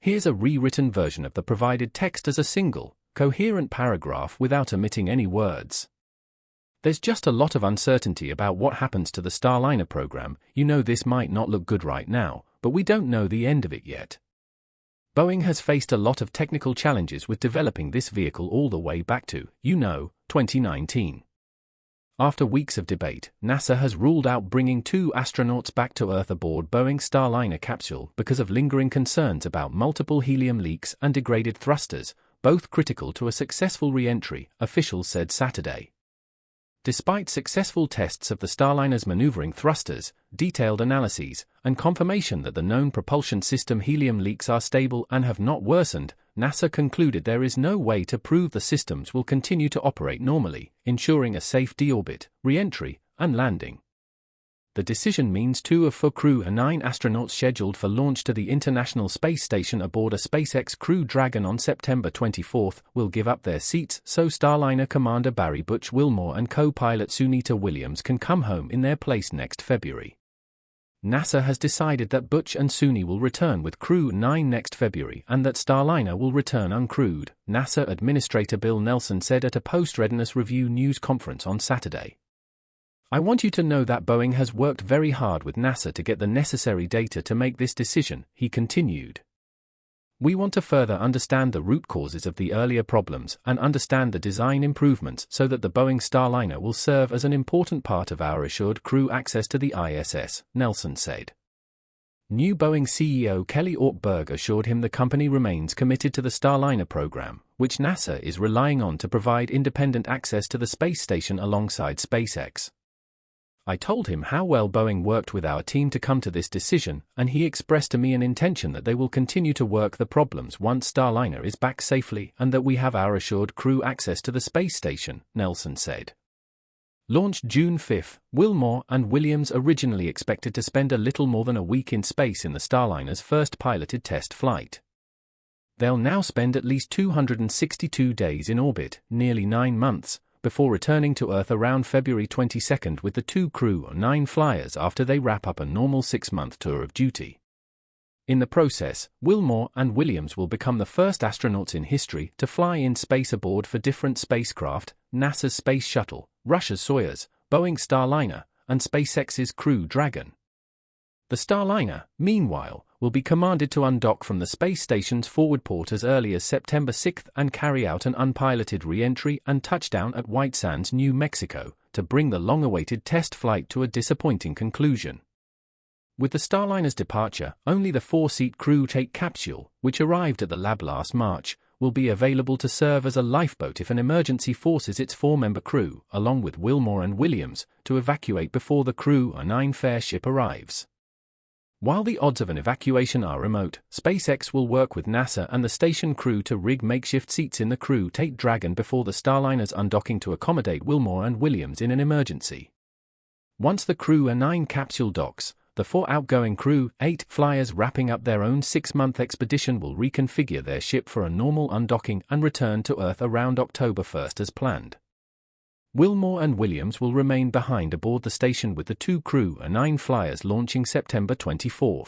Here's a rewritten version of the provided text as a single, coherent paragraph without omitting any words. There's just a lot of uncertainty about what happens to the Starliner program. You know, this might not look good right now, but we don't know the end of it yet. Boeing has faced a lot of technical challenges with developing this vehicle all the way back to, 2019. After weeks of debate, NASA has ruled out bringing 2 astronauts back to Earth aboard Boeing's Starliner capsule because of lingering concerns about multiple helium leaks and degraded thrusters, both critical to a successful re-entry, officials said Saturday. Despite successful tests of the Starliner's maneuvering thrusters, detailed analyses, and confirmation that the known propulsion system helium leaks are stable and have not worsened, NASA concluded there is no way to prove the systems will continue to operate normally, ensuring a safe deorbit, re-entry, and landing. The decision means 2 of 4 crew and 9 astronauts scheduled for launch to the International Space Station aboard a SpaceX Crew Dragon on September 24 will give up their seats so Starliner Commander Barry Butch Wilmore and co-pilot Sunita Williams can come home in their place next February. NASA has decided that Butch and Suni will return with Crew 9 next February and that Starliner will return uncrewed, NASA Administrator Bill Nelson said at a post-readiness review news conference on Saturday. I want you to know that Boeing has worked very hard with NASA to get the necessary data to make this decision, he continued. We want to further understand the root causes of the earlier problems and understand the design improvements so that the Boeing Starliner will serve as an important part of our assured crew access to the ISS, Nelson said. New Boeing CEO Kelly Ortberg assured him the company remains committed to the Starliner program, which NASA is relying on to provide independent access to the space station alongside SpaceX. I told him how well Boeing worked with our team to come to this decision, and he expressed to me an intention that they will continue to work the problems once Starliner is back safely and that we have our assured crew access to the space station, Nelson said. Launched June 5, Wilmore and Williams originally expected to spend a little more than a week in space in the Starliner's first piloted test flight. They'll now spend at least 262 days in orbit, nearly 9 months, before returning to Earth around February 22 with the 2 Crew 9 flyers after they wrap up a normal 6-month tour of duty. In the process, Wilmore and Williams will become the first astronauts in history to fly in space aboard for different spacecraft, NASA's Space Shuttle, Russia's Soyuz, Boeing's Starliner, and SpaceX's Crew Dragon. The Starliner, meanwhile, will be commanded to undock from the space station's forward port as early as September 6 and carry out an unpiloted re-entry and touchdown at White Sands, New Mexico, to bring the long-awaited test flight to a disappointing conclusion. With the Starliner's departure, only the 4-seat Crew 8 capsule, which arrived at the lab last March, will be available to serve as a lifeboat if an emergency forces its 4-member crew, along with Wilmore and Williams, to evacuate before the Crew 9 fare ship arrives. While the odds of an evacuation are remote, SpaceX will work with NASA and the station crew to rig makeshift seats in the Crew 8 Dragon before the Starliner's undocking to accommodate Wilmore and Williams in an emergency. Once the Crew 9 capsule docks, the 4 outgoing Crew 8 flyers wrapping up their own 6-month expedition will reconfigure their ship for a normal undocking and return to Earth around October 1 as planned. Wilmore and Williams will remain behind aboard the station with the 2 Crew 9 flyers launching September 24.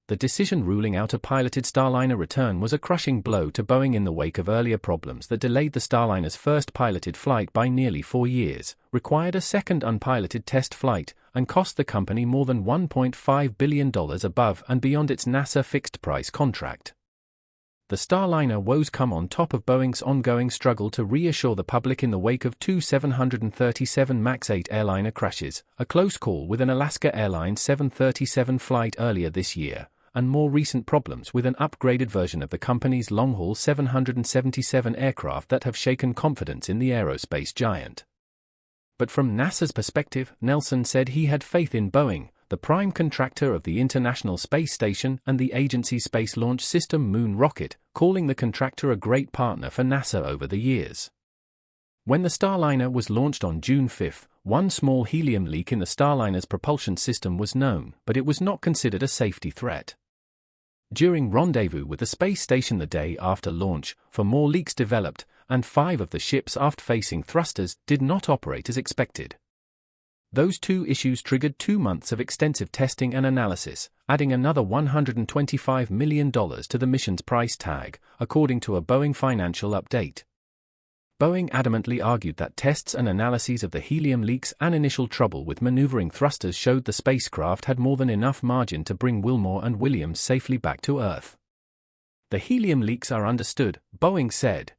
The decision ruling out a piloted Starliner return was a crushing blow to Boeing in the wake of earlier problems that delayed the Starliner's first piloted flight by nearly 4 years, required a second unpiloted test flight, and cost the company more than $1.5 billion above and beyond its NASA fixed-price contract. The Starliner woes come on top of Boeing's ongoing struggle to reassure the public in the wake of 2 737 MAX 8 airliner crashes, a close call with an Alaska Airlines 737 flight earlier this year, and more recent problems with an upgraded version of the company's long-haul 777 aircraft that have shaken confidence in the aerospace giant. But from NASA's perspective, Nelson said he had faith in Boeing, the prime contractor of the International Space Station and the agency's Space Launch System Moon rocket, calling the contractor a great partner for NASA over the years. When the Starliner was launched on June 5, one small helium leak in the Starliner's propulsion system was known, but it was not considered a safety threat. During rendezvous with the space station the day after launch, 4 more leaks developed, and 5 of the ship's aft-facing thrusters did not operate as expected. Those two issues triggered 2 months of extensive testing and analysis, adding another $125 million to the mission's price tag, according to a Boeing financial update. Boeing adamantly argued that tests and analyses of the helium leaks and initial trouble with maneuvering thrusters showed the spacecraft had more than enough margin to bring Wilmore and Williams safely back to Earth. The helium leaks are understood, Boeing said.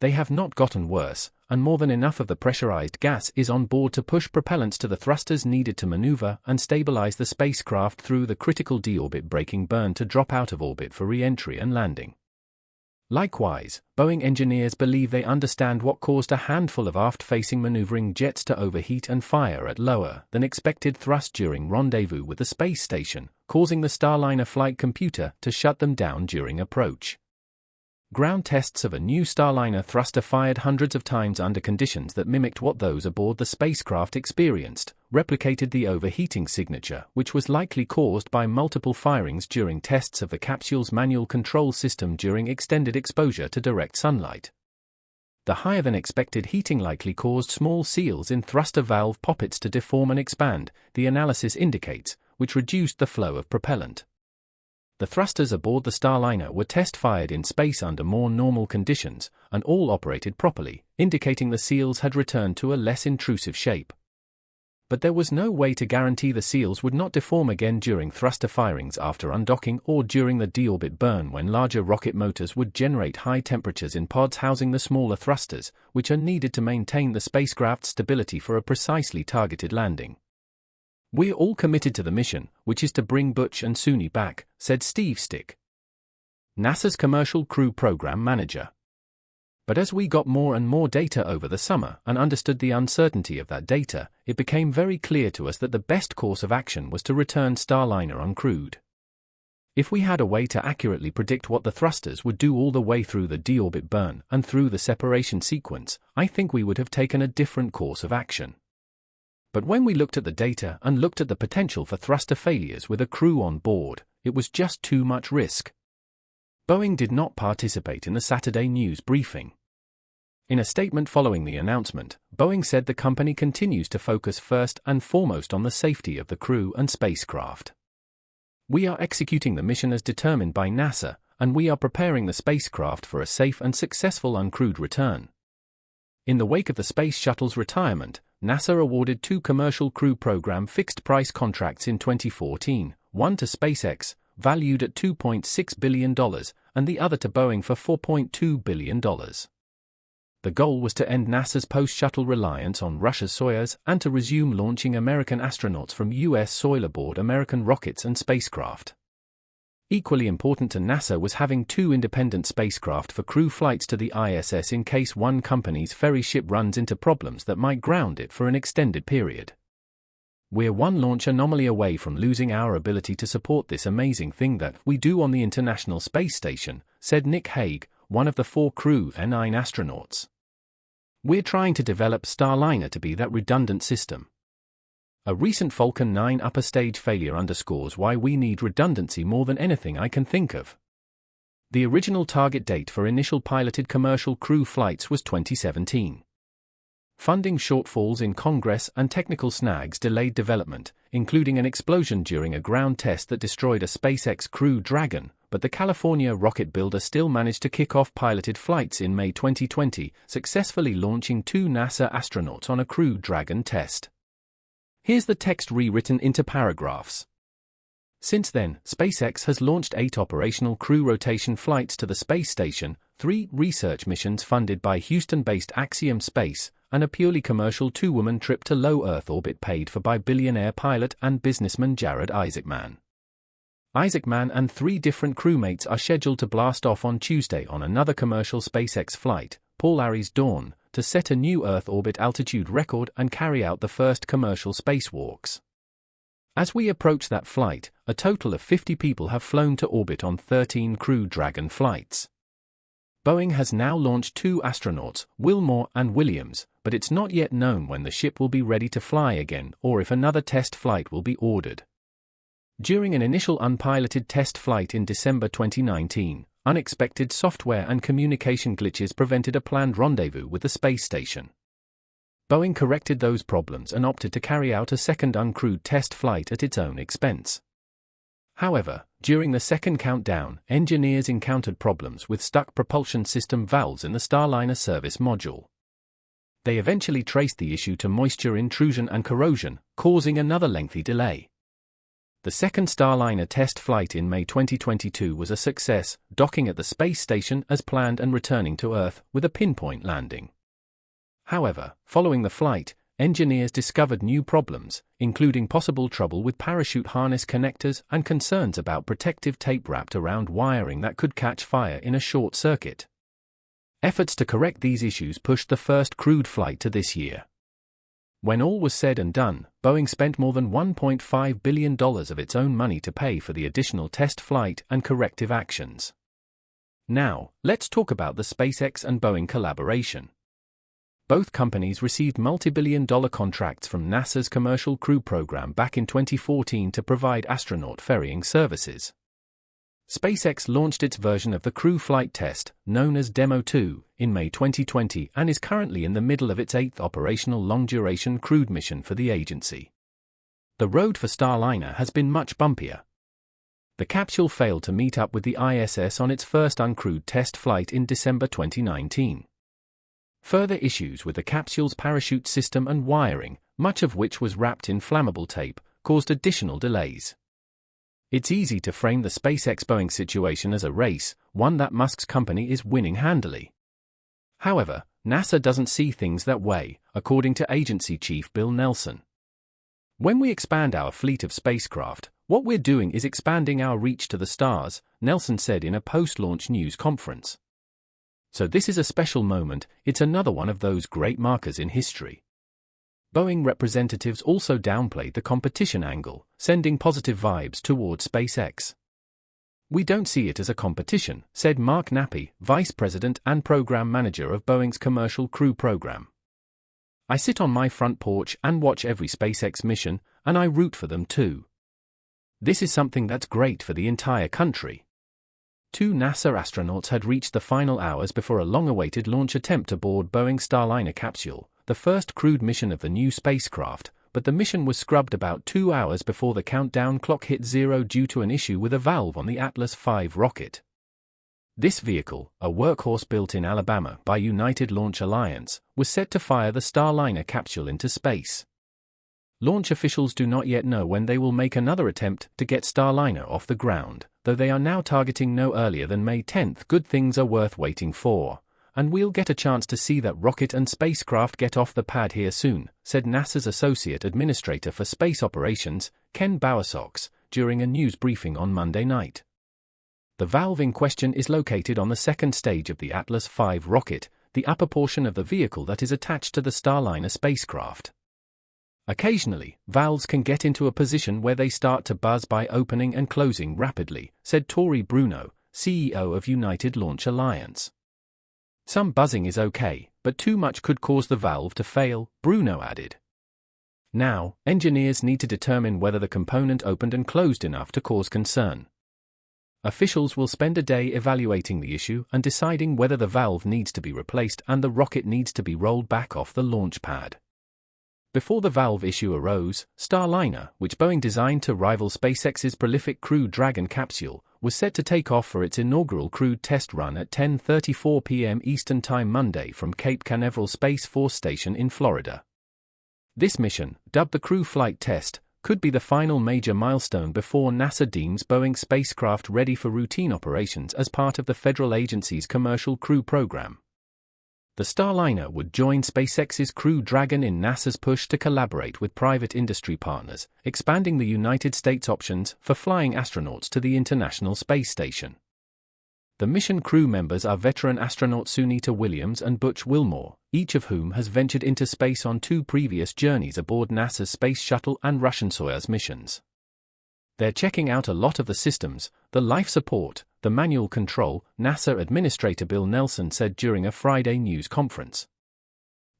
They have not gotten worse, and more than enough of the pressurized gas is on board to push propellants to the thrusters needed to maneuver and stabilize the spacecraft through the critical deorbit braking burn to drop out of orbit for re-entry and landing. Likewise, Boeing engineers believe they understand what caused a handful of aft-facing maneuvering jets to overheat and fire at lower than expected thrust during rendezvous with the space station, causing the Starliner flight computer to shut them down during approach. Ground tests of a new Starliner thruster fired hundreds of times under conditions that mimicked what those aboard the spacecraft experienced, replicated the overheating signature, which was likely caused by multiple firings during tests of the capsule's manual control system during extended exposure to direct sunlight. The higher-than-expected heating likely caused small seals in thruster valve poppets to deform and expand, the analysis indicates, which reduced the flow of propellant. The thrusters aboard the Starliner were test-fired in space under more normal conditions, and all operated properly, indicating the seals had returned to a less intrusive shape. But there was no way to guarantee the seals would not deform again during thruster firings after undocking or during the deorbit burn when larger rocket motors would generate high temperatures in pods housing the smaller thrusters, which are needed to maintain the spacecraft's stability for a precisely targeted landing. "We're all committed to the mission, which is to bring Butch and Suni back," said Steve Stick, NASA's Commercial Crew Program Manager. But as we got more and more data over the summer and understood the uncertainty of that data, it became very clear to us that the best course of action was to return Starliner uncrewed. If we had a way to accurately predict what the thrusters would do all the way through the deorbit burn and through the separation sequence, I think we would have taken a different course of action. But when we looked at the data and looked at the potential for thruster failures with a crew on board, it was just too much risk. Boeing did not participate in the Saturday news briefing. In a statement following the announcement, Boeing said the company continues to focus first and foremost on the safety of the crew and spacecraft. "We are executing the mission as determined by NASA, and we are preparing the spacecraft for a safe and successful uncrewed return." In the wake of the Space Shuttle's retirement, NASA awarded 2 Commercial Crew Program fixed-price contracts in 2014, one to SpaceX, valued at $2.6 billion, and the other to Boeing for $4.2 billion. The goal was to end NASA's post-shuttle reliance on Russia's Soyuz and to resume launching American astronauts from U.S. soil aboard American rockets and spacecraft. Equally important to NASA was having 2 independent spacecraft for crew flights to the ISS in case one company's ferry ship runs into problems that might ground it for an extended period. "We're one launch anomaly away from losing our ability to support this amazing thing that we do on the International Space Station," said Nick Hague, one of the 4 Crew 9 astronauts. "We're trying to develop Starliner to be that redundant system. A recent Falcon 9 upper stage failure underscores why we need redundancy more than anything I can think of." The original target date for initial piloted commercial crew flights was 2017. Funding shortfalls in Congress and technical snags delayed development, including an explosion during a ground test that destroyed a SpaceX Crew Dragon, but the California rocket builder still managed to kick off piloted flights in May 2020, successfully launching 2 NASA astronauts on a Crew Dragon test. Here's the text rewritten into paragraphs. Since then, SpaceX has launched 8 operational crew rotation flights to the space station, 3 research missions funded by Houston-based Axiom Space, and a purely commercial 2-woman trip to low Earth orbit paid for by billionaire pilot and businessman Jared Isaacman. Isaacman and 3 different crewmates are scheduled to blast off on Tuesday on another commercial SpaceX flight, Polaris Dawn, to set a new Earth orbit altitude record and carry out the first commercial spacewalks. As we approach that flight, a total of 50 people have flown to orbit on 13 Crew Dragon flights. Boeing has now launched 2 astronauts, Wilmore and Williams, but it's not yet known when the ship will be ready to fly again or if another test flight will be ordered. During an initial unpiloted test flight in December 2019, unexpected software and communication glitches prevented a planned rendezvous with the space station. Boeing corrected those problems and opted to carry out a second uncrewed test flight at its own expense. However, during the second countdown, engineers encountered problems with stuck propulsion system valves in the Starliner service module. They eventually traced the issue to moisture intrusion and corrosion, causing another lengthy delay. The second Starliner test flight in May 2022 was a success, docking at the space station as planned and returning to Earth with a pinpoint landing. However, following the flight, engineers discovered new problems, including possible trouble with parachute harness connectors and concerns about protective tape wrapped around wiring that could catch fire in a short circuit. Efforts to correct these issues pushed the first crewed flight to this year. When all was said and done, Boeing spent more than $1.5 billion of its own money to pay for the additional test flight and corrective actions. Now, let's talk about the SpaceX and Boeing collaboration. Both companies received multi-billion-dollar contracts from NASA's Commercial Crew Program back in 2014 to provide astronaut ferrying services. SpaceX launched its version of the crew flight test, known as Demo 2, in May 2020 and is currently in the middle of its 8th operational long-duration crewed mission for the agency. The road for Starliner has been much bumpier. The capsule failed to meet up with the ISS on its first uncrewed test flight in December 2019. Further issues with the capsule's parachute system and wiring, much of which was wrapped in flammable tape, caused additional delays. It's easy to frame the SpaceX-Boeing situation as a race, one that Musk's company is winning handily. However, NASA doesn't see things that way, according to agency chief Bill Nelson. When we expand our fleet of spacecraft, what we're doing is expanding our reach to the stars, Nelson said in a post-launch news conference. So this is a special moment, it's another one of those great markers in history. Boeing representatives also downplayed the competition angle, sending positive vibes towards SpaceX. "We don't see it as a competition," said Mark Nappy, Vice President and Program Manager of Boeing's Commercial Crew Program. "I sit on my front porch and watch every SpaceX mission, and I root for them too. This is something that's great for the entire country." 2 NASA astronauts had reached the final hours before a long-awaited launch attempt aboard Boeing's Starliner capsule, the first crewed mission of the new spacecraft, but the mission was scrubbed about 2 hours before the countdown clock hit zero due to an issue with a valve on the Atlas V rocket. This vehicle, a workhorse built in Alabama by United Launch Alliance, was set to fire the Starliner capsule into space. Launch officials do not yet know when they will make another attempt to get Starliner off the ground, though they are now targeting no earlier than May 10. Good things are worth waiting for, and we'll get a chance to see that rocket and spacecraft get off the pad here soon, said NASA's Associate Administrator for Space Operations, Ken Bowersox, during a news briefing on Monday night. The valve in question is located on the second stage of the Atlas V rocket, the upper portion of the vehicle that is attached to the Starliner spacecraft. Occasionally, valves can get into a position where they start to buzz by opening and closing rapidly, said Tori Bruno, CEO of United Launch Alliance. "Some buzzing is okay, but too much could cause the valve to fail," Bruno added. Now, engineers need to determine whether the component opened and closed enough to cause concern. Officials will spend a day evaluating the issue and deciding whether the valve needs to be replaced and the rocket needs to be rolled back off the launch pad. Before the valve issue arose, Starliner, which Boeing designed to rival SpaceX's prolific Crew Dragon capsule, was set to take off for its inaugural crewed test run at 10:34 p.m. Eastern Time Monday from Cape Canaveral Space Force Station in Florida. This mission, dubbed the Crew Flight Test, could be the final major milestone before NASA deems Boeing's spacecraft ready for routine operations as part of the federal agency's Commercial Crew Program. The Starliner would join SpaceX's Crew Dragon in NASA's push to collaborate with private industry partners, expanding the United States options for flying astronauts to the International Space Station. The mission crew members are veteran astronaut Sunita Williams and Butch Wilmore, each of whom has ventured into space on 2 previous journeys aboard NASA's Space Shuttle and Russian Soyuz missions. They're checking out a lot of the systems, the life support, the manual control, NASA Administrator Bill Nelson said during a Friday news conference.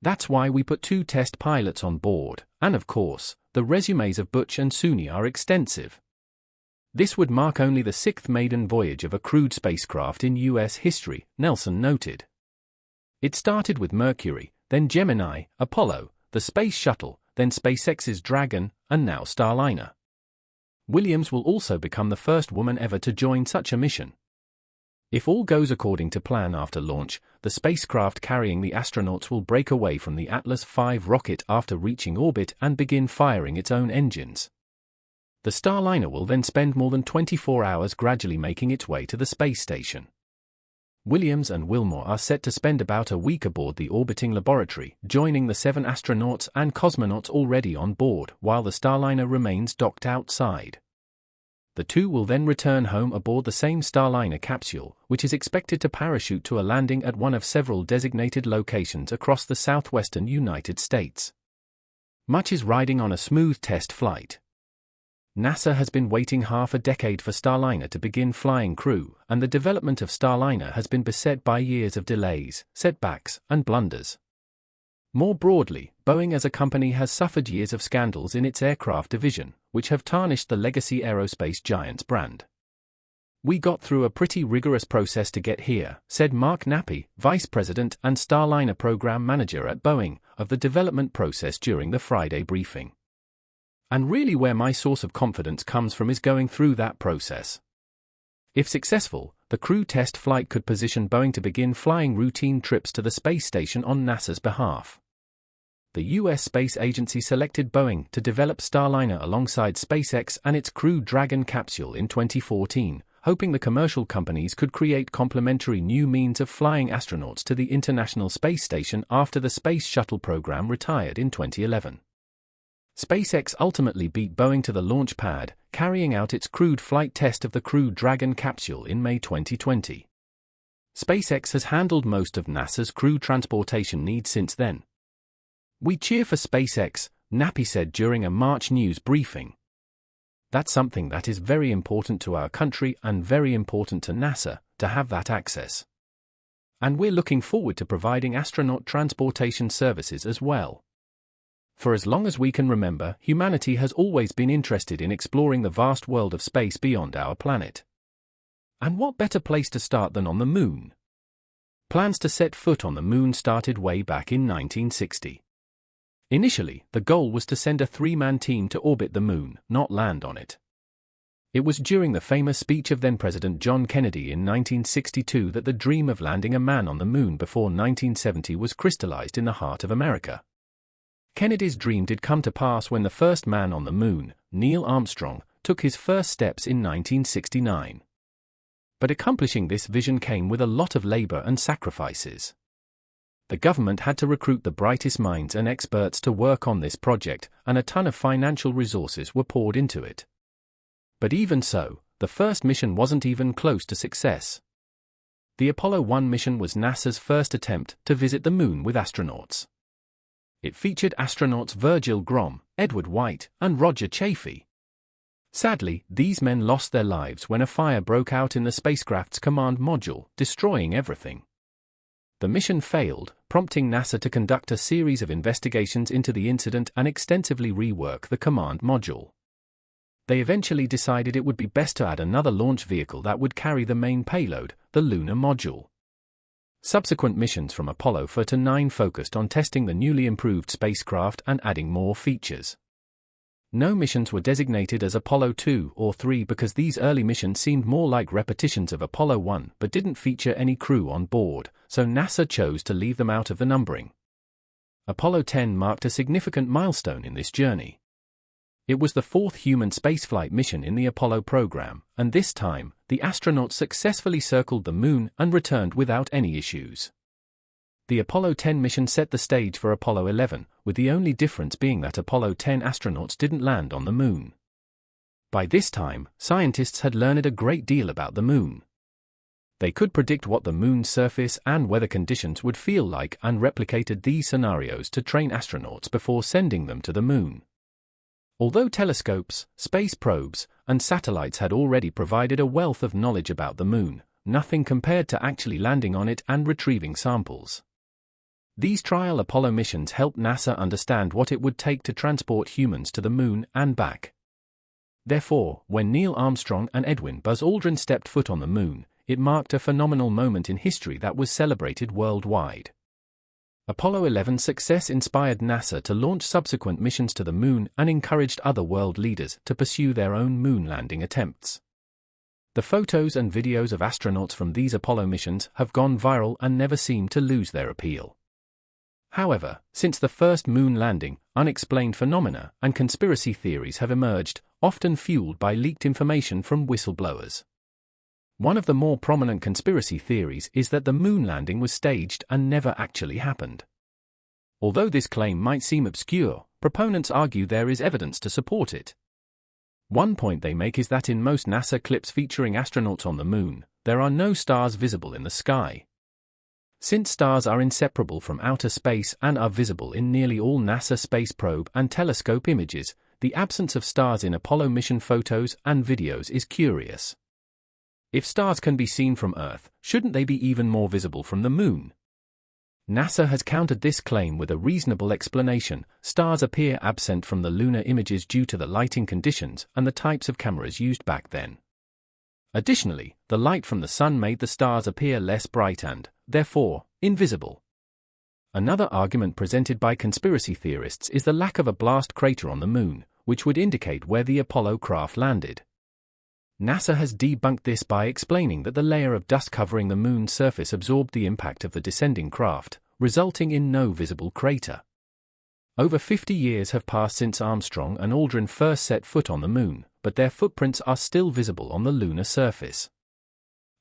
"That's why we put 2 test pilots on board, and of course, the resumes of Butch and Suni are extensive. This would mark only the 6th maiden voyage of a crewed spacecraft in U.S. history," Nelson noted. "It started with Mercury, then Gemini, Apollo, the Space Shuttle, then SpaceX's Dragon, and now Starliner. Williams will also become the first woman ever to join such a mission. If all goes according to plan after launch, the spacecraft carrying the astronauts will break away from the Atlas V rocket after reaching orbit and begin firing its own engines. The Starliner will then spend more than 24 hours gradually making its way to the space station. Williams and Wilmore are set to spend about a week aboard the orbiting laboratory, joining the 7 astronauts and cosmonauts already on board, while the Starliner remains docked outside. The two will then return home aboard the same Starliner capsule, which is expected to parachute to a landing at one of several designated locations across the southwestern United States. Much is riding on a smooth test flight. NASA has been waiting half a decade for Starliner to begin flying crew, and the development of Starliner has been beset by years of delays, setbacks, and blunders. More broadly, Boeing as a company has suffered years of scandals in its aircraft division, which have tarnished the legacy aerospace giant's brand. "We got through a pretty rigorous process to get here," said Mark Nappy, Vice President and Starliner Program Manager at Boeing, of the development process during the Friday briefing. "And really where my source of confidence comes from is going through that process." If successful, the crew test flight could position Boeing to begin flying routine trips to the space station on NASA's behalf. The U.S. Space Agency selected Boeing to develop Starliner alongside SpaceX and its Crew Dragon capsule in 2014, hoping the commercial companies could create complementary new means of flying astronauts to the International Space Station after the Space Shuttle program retired in 2011. SpaceX ultimately beat Boeing to the launch pad, carrying out its crewed flight test of the Crew Dragon capsule in May 2020. SpaceX has handled most of NASA's crew transportation needs since then. "We cheer for SpaceX," Nappy said during a March news briefing. "That's something that is very important to our country and very important to NASA, to have that access. And we're looking forward to providing astronaut transportation services as well. For as long as we can remember, humanity has always been interested in exploring the vast world of space beyond our planet. And what better place to start than on the Moon?" Plans to set foot on the Moon started way back in 1960. Initially, the goal was to send a 3-man team to orbit the Moon, not land on it. It was during the famous speech of then-President John Kennedy in 1962 that the dream of landing a man on the Moon before 1970 was crystallized in the heart of America. Kennedy's dream did come to pass when the first man on the Moon, Neil Armstrong, took his first steps in 1969. But accomplishing this vision came with a lot of labor and sacrifices. The government had to recruit the brightest minds and experts to work on this project, and a ton of financial resources were poured into it. But even so, the first mission wasn't even close to success. The Apollo 1 mission was NASA's first attempt to visit the Moon with astronauts. It featured astronauts Virgil Grom, Edward White, and Roger Chaffee. Sadly, these men lost their lives when a fire broke out in the spacecraft's command module, destroying everything. The mission failed, prompting NASA to conduct a series of investigations into the incident and extensively rework the command module. They eventually decided it would be best to add another launch vehicle that would carry the main payload, the lunar module. Subsequent missions from Apollo 4 to 9 focused on testing the newly improved spacecraft and adding more features. No missions were designated as Apollo 2 or 3 because these early missions seemed more like repetitions of Apollo 1 but didn't feature any crew on board, so NASA chose to leave them out of the numbering. Apollo 10 marked a significant milestone in this journey. It was the 4th human spaceflight mission in the Apollo program, and this time, the astronauts successfully circled the Moon and returned without any issues. The Apollo 10 mission set the stage for Apollo 11, with the only difference being that Apollo 10 astronauts didn't land on the Moon. By this time, scientists had learned a great deal about the Moon. They could predict what the Moon's surface and weather conditions would feel like and replicated these scenarios to train astronauts before sending them to the Moon. Although telescopes, space probes, and satellites had already provided a wealth of knowledge about the Moon, nothing compared to actually landing on it and retrieving samples. These trial Apollo missions helped NASA understand what it would take to transport humans to the Moon and back. Therefore, when Neil Armstrong and Edwin Buzz Aldrin stepped foot on the Moon, it marked a phenomenal moment in history that was celebrated worldwide. Apollo 11's success inspired NASA to launch subsequent missions to the Moon and encouraged other world leaders to pursue their own moon landing attempts. The photos and videos of astronauts from these Apollo missions have gone viral and never seem to lose their appeal. However, since the first moon landing, unexplained phenomena and conspiracy theories have emerged, often fueled by leaked information from whistleblowers. One of the more prominent conspiracy theories is that the moon landing was staged and never actually happened. Although this claim might seem obscure, proponents argue there is evidence to support it. One point they make is that in most NASA clips featuring astronauts on the moon, there are no stars visible in the sky. Since stars are inseparable from outer space and are visible in nearly all NASA space probe and telescope images, the absence of stars in Apollo mission photos and videos is curious. If stars can be seen from Earth, shouldn't they be even more visible from the Moon? NASA has countered this claim with a reasonable explanation: stars appear absent from the lunar images due to the lighting conditions and the types of cameras used back then. Additionally, the light from the sun made the stars appear less bright and, therefore, invisible. Another argument presented by conspiracy theorists is the lack of a blast crater on the Moon, which would indicate where the Apollo craft landed. NASA has debunked this by explaining that the layer of dust covering the Moon's surface absorbed the impact of the descending craft, resulting in no visible crater. Over 50 years have passed since Armstrong and Aldrin first set foot on the Moon, but their footprints are still visible on the lunar surface.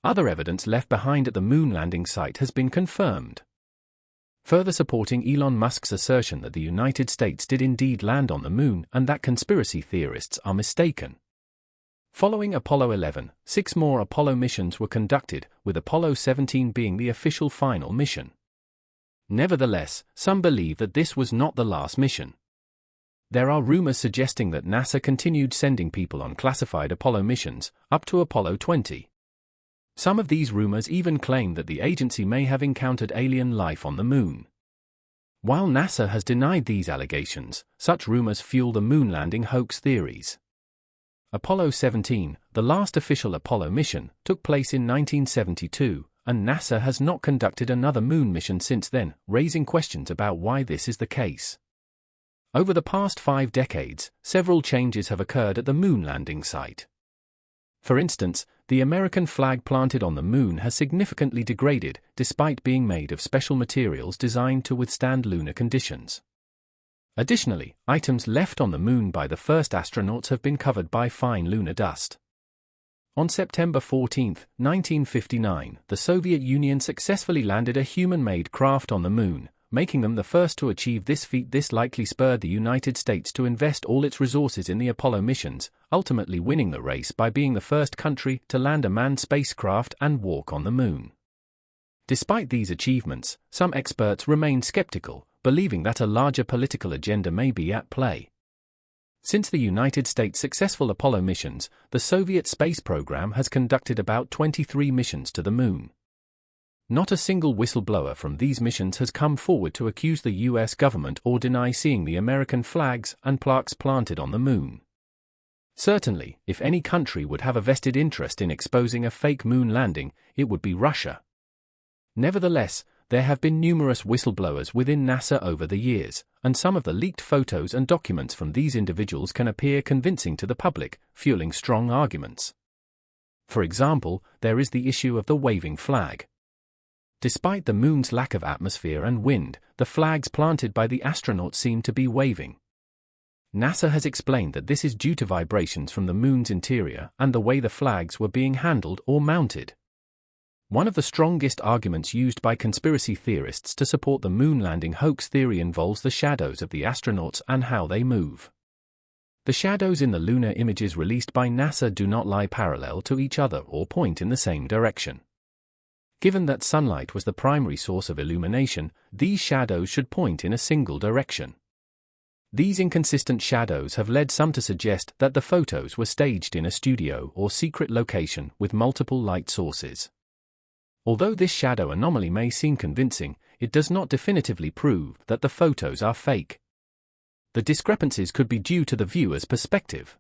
Other evidence left behind at the moon landing site has been confirmed, further supporting Elon Musk's assertion that the United States did indeed land on the Moon and that conspiracy theorists are mistaken. Following Apollo 11, 6 more Apollo missions were conducted, with Apollo 17 being the official final mission. Nevertheless, some believe that this was not the last mission. There are rumors suggesting that NASA continued sending people on classified Apollo missions, up to Apollo 20. Some of these rumors even claim that the agency may have encountered alien life on the Moon. While NASA has denied these allegations, such rumors fuel the moon landing hoax theories. Apollo 17, the last official Apollo mission, took place in 1972, and NASA has not conducted another moon mission since then, raising questions about why this is the case. Over the past 5 decades, several changes have occurred at the moon landing site. For instance, the American flag planted on the Moon has significantly degraded, despite being made of special materials designed to withstand lunar conditions. Additionally, items left on the Moon by the first astronauts have been covered by fine lunar dust. On September 14, 1959, the Soviet Union successfully landed a human-made craft on the Moon, making them the first to achieve this feat. This likely spurred the United States to invest all its resources in the Apollo missions, ultimately winning the race by being the first country to land a manned spacecraft and walk on the Moon. Despite these achievements, some experts remain skeptical, believing that a larger political agenda may be at play. Since the United States' successful Apollo missions, the Soviet space program has conducted about 23 missions to the Moon. Not a single whistleblower from these missions has come forward to accuse the US government or deny seeing the American flags and plaques planted on the Moon. Certainly, if any country would have a vested interest in exposing a fake moon landing, it would be Russia. Nevertheless, there have been numerous whistleblowers within NASA over the years, and some of the leaked photos and documents from these individuals can appear convincing to the public, fueling strong arguments. For example, there is the issue of the waving flag. Despite the Moon's lack of atmosphere and wind, the flags planted by the astronauts seem to be waving. NASA has explained that this is due to vibrations from the Moon's interior and the way the flags were being handled or mounted. One of the strongest arguments used by conspiracy theorists to support the moon landing hoax theory involves the shadows of the astronauts and how they move. The shadows in the lunar images released by NASA do not lie parallel to each other or point in the same direction. Given that sunlight was the primary source of illumination, these shadows should point in a single direction. These inconsistent shadows have led some to suggest that the photos were staged in a studio or secret location with multiple light sources. Although this shadow anomaly may seem convincing, it does not definitively prove that the photos are fake. The discrepancies could be due to the viewer's perspective.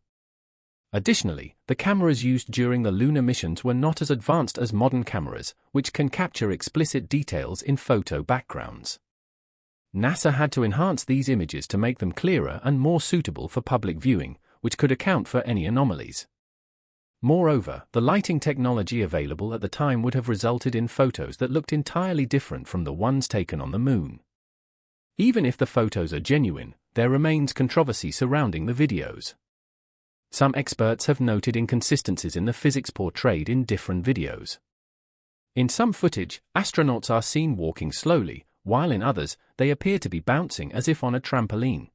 Additionally, the cameras used during the lunar missions were not as advanced as modern cameras, which can capture explicit details in photo backgrounds. NASA had to enhance these images to make them clearer and more suitable for public viewing, which could account for any anomalies. Moreover, the lighting technology available at the time would have resulted in photos that looked entirely different from the ones taken on the moon. Even if the photos are genuine, there remains controversy surrounding the videos. Some experts have noted inconsistencies in the physics portrayed in different videos. In some footage, astronauts are seen walking slowly, while in others, they appear to be bouncing as if on a trampoline.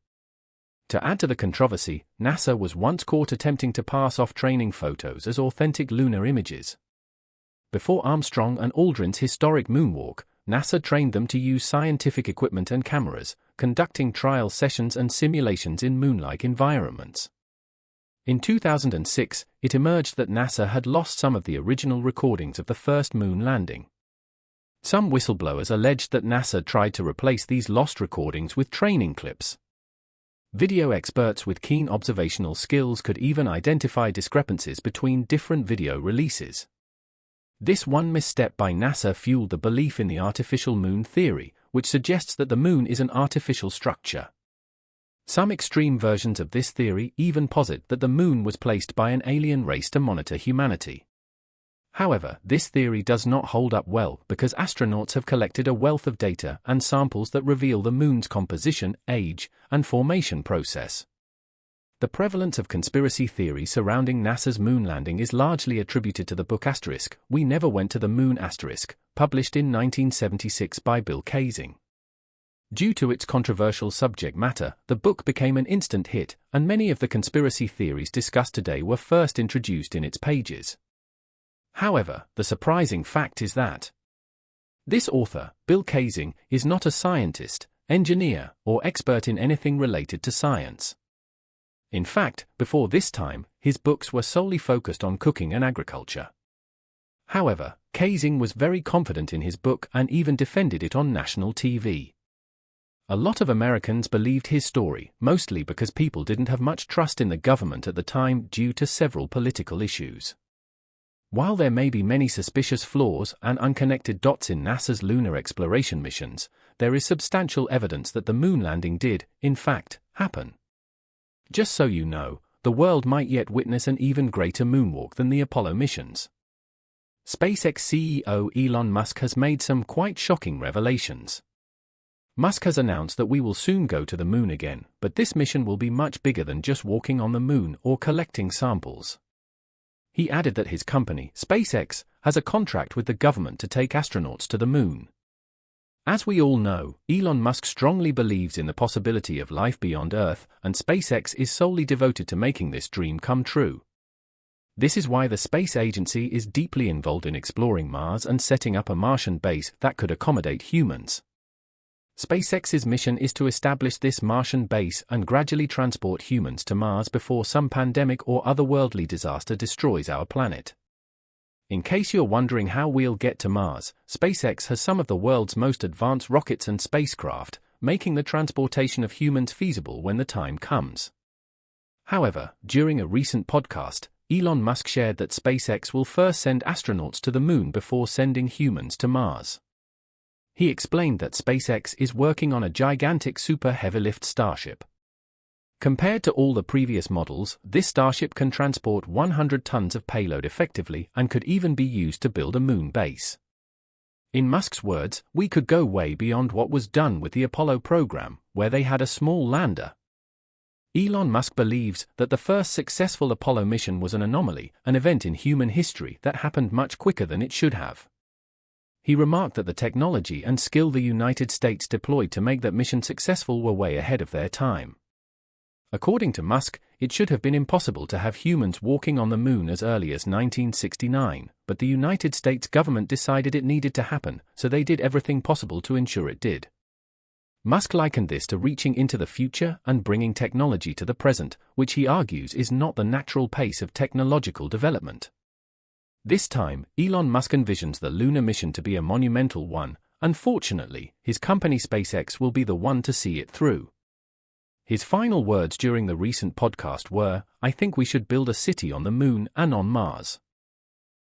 To add to the controversy, NASA was once caught attempting to pass off training photos as authentic lunar images. Before Armstrong and Aldrin's historic moonwalk, NASA trained them to use scientific equipment and cameras, conducting trial sessions and simulations in moon-like environments. In 2006, it emerged that NASA had lost some of the original recordings of the first moon landing. Some whistleblowers alleged that NASA tried to replace these lost recordings with training clips. Video experts with keen observational skills could even identify discrepancies between different video releases. This one misstep by NASA fueled the belief in the artificial moon theory, which suggests that the moon is an artificial structure. Some extreme versions of this theory even posit that the moon was placed by an alien race to monitor humanity. However, this theory does not hold up well because astronauts have collected a wealth of data and samples that reveal the moon's composition, age, and formation process. The prevalence of conspiracy theory surrounding NASA's moon landing is largely attributed to the book We Never Went to the Moon published in 1976 by Bill Kaysing. Due to its controversial subject matter, the book became an instant hit, and many of the conspiracy theories discussed today were first introduced in its pages. However, the surprising fact is that this author, Bill Kaysing, is not a scientist, engineer, or expert in anything related to science. In fact, before this time, his books were solely focused on cooking and agriculture. However, Kaysing was very confident in his book and even defended it on national TV. A lot of Americans believed his story, mostly because people didn't have much trust in the government at the time due to several political issues. While there may be many suspicious flaws and unconnected dots in NASA's lunar exploration missions, there is substantial evidence that the moon landing did, in fact, happen. Just so you know, the world might yet witness an even greater moonwalk than the Apollo missions. SpaceX CEO Elon Musk has made some quite shocking revelations. Musk has announced that we will soon go to the moon again, but this mission will be much bigger than just walking on the moon or collecting samples. He added that his company, SpaceX, has a contract with the government to take astronauts to the moon. As we all know, Elon Musk strongly believes in the possibility of life beyond Earth, and SpaceX is solely devoted to making this dream come true. This is why the space agency is deeply involved in exploring Mars and setting up a Martian base that could accommodate humans. SpaceX's mission is to establish this Martian base and gradually transport humans to Mars before some pandemic or otherworldly disaster destroys our planet. In case you're wondering how we'll get to Mars, SpaceX has some of the world's most advanced rockets and spacecraft, making the transportation of humans feasible when the time comes. However, during a recent podcast, Elon Musk shared that SpaceX will first send astronauts to the moon before sending humans to Mars. He explained that SpaceX is working on a gigantic super heavy-lift Starship. Compared to all the previous models, this Starship can transport 100 tons of payload effectively and could even be used to build a moon base. In Musk's words, we could go way beyond what was done with the Apollo program, where they had a small lander. Elon Musk believes that the first successful Apollo mission was an anomaly, an event in human history that happened much quicker than it should have. He remarked that the technology and skill the United States deployed to make that mission successful were way ahead of their time. According to Musk, it should have been impossible to have humans walking on the moon as early as 1969, but the United States government decided it needed to happen, so they did everything possible to ensure it did. Musk likened this to reaching into the future and bringing technology to the present, which he argues is not the natural pace of technological development. This time, Elon Musk envisions the lunar mission to be a monumental one. Unfortunately, his company SpaceX will be the one to see it through. His final words during the recent podcast were, "I think we should build a city on the moon and on Mars."